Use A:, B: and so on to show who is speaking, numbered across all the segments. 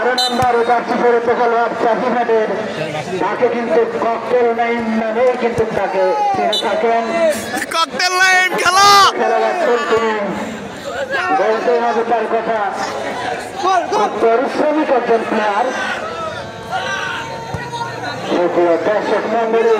A: 12 নম্বর jersey পরে খেলোয়াড় চাষিঘাটের তাকে কিন্তু ককটেল নাইম নামে কিন্তু তাকে চিনে থাকেন।
B: ককটেল নাইম খেলা
A: বলতে হবে তার কথা, পরিশ্রমিক একজন প্লেয়ার। দর্শক মন্ডলী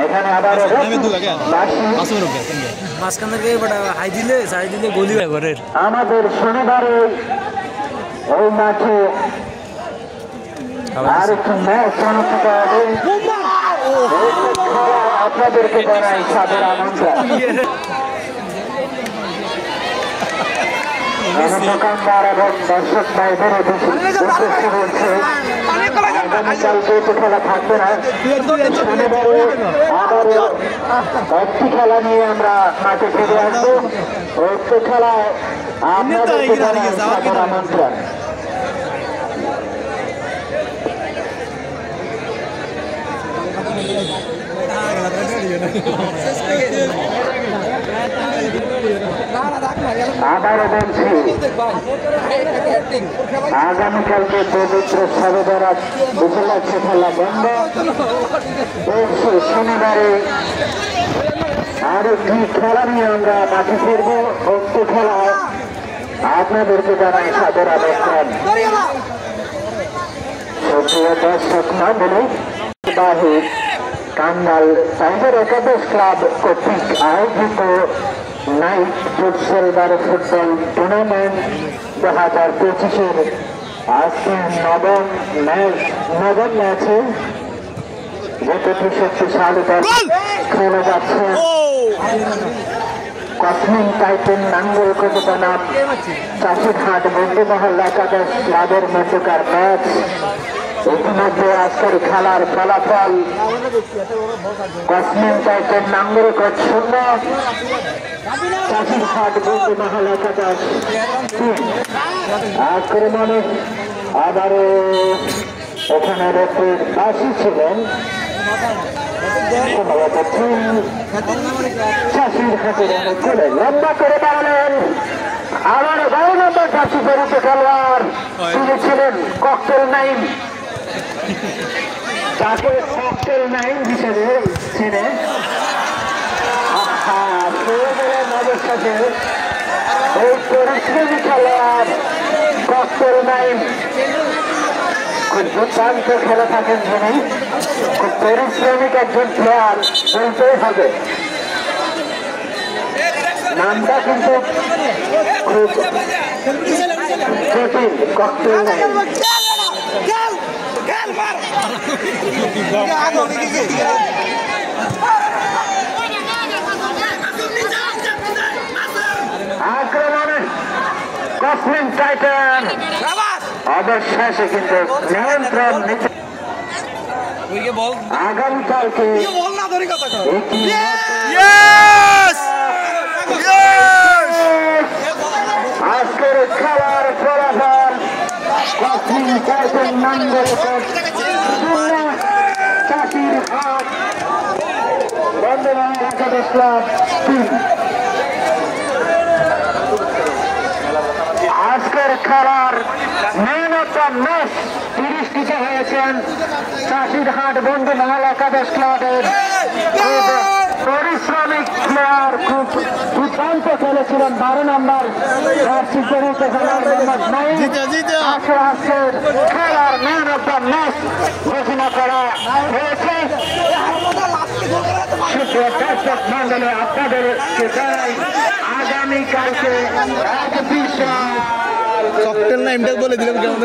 A: এখানে আবার আমাদের শনিবারে এই মাঠে আর একটু ম্যাচ অনুষ্ঠিত হবে। আপনাদেরকে জানাই সাদর আমন্ত্রণ। দোকানদার এবং দর্শক ভাইদের উদ্দেশ্যে বলছে আগামীকাল যেহেতু খেলা থাকবে না, শনিবারে আবারও একটি খেলা নিয়ে আমরা মাঠে ফিরে আসবো। একটি খেলায় আপনাদেরকে জানাই সাদর আমন্ত্রণ। আবারও বলছি আগামীকালকে পবিত্র সবেদারাত উপলক্ষে খেলা বন্ধ। শনিবারে আরেকটি খেলা নিয়ে আমরা মাঠে ফিরব। উক্ত খেলায় আপনাদেরকে জানাই সাদর আমন্ত্রণ। সুপ্রিয় দর্শক মণ্ডলী, বাহির কাঙ্গাল টাইগার একাদশ ক্লাব কর্তৃক আয়োজিত নাইট ফুটসল ফুটবল টুর্নামেন্ট 2025-এর আজকে নবম ম্যাচে যেটি 63 দল খেলে যাচ্ছে। কসমিন টাইটেন নাঙ্গলকোট বনাম চাষিরহাট বন্দিমহল একাদশ ক্লাবের মধ্যকার ম্যাচ। ইতিমধ্যে আজকের খেলার ফলাফল কসমিন টাইটেন নাঙ্গলকোট 0, চাষিরহাট বন্দিমহল একাদশ 3। আক্রমণে আবারও এখানে রেফারির বাসী ছিলেন লম্বা করে বাড়ালেন। আবার 12 নম্বর জার্সি পরিত খেলোয়াড় তিনি ছিলেন ককটেল নাইম, তাকে ককটেল নাইম হিসেবে চিনে অবস্থাতে এই পরিশ্রমী খেলোয়াড় ককটেল নাইম খুব দুর্দান্ত খেলে থাকেন তিনি। খুব পরিশ্রমিক একজন প্লেয়ার বলতেই হবে। নামটা কিন্তু খুব জটিল, ককটেল নাইম। আক্রমণে কসমিন টাইটান অবশেষে কিন্তু নিয়ন্ত্রণ নিতে আগামীকালকে আজকের খেলার ফলাফল কসমিন টাইটান নাঙ্গলকোট 0, চাষিরহাট বন্দিমহল একাদশ ক্লাব 3। আজকের খেলার ম্যান অফ দ্য ম্যাচ 30টিতে হয়েছেন চাষিরহাট বন্দিমহল একাদশ ক্লাবের খুব পরিশ্রমিক প্লেয়ার, খুব দুর্দান্ত খেলেছিলেন 12 নম্বর জার্সি পরিহিত খেলোয়াড় মোহাম্মদ নাইম। আজকের খেলার ম্যান অফ দ্য ম্যাচ ঘোষণা করা হয়েছে। দর্শক মন্ডলী আপনাদেরকে জানাই আগামীকালকে এক বিশাল
B: ককটেল নাইমটা বলে দিলাম কেমন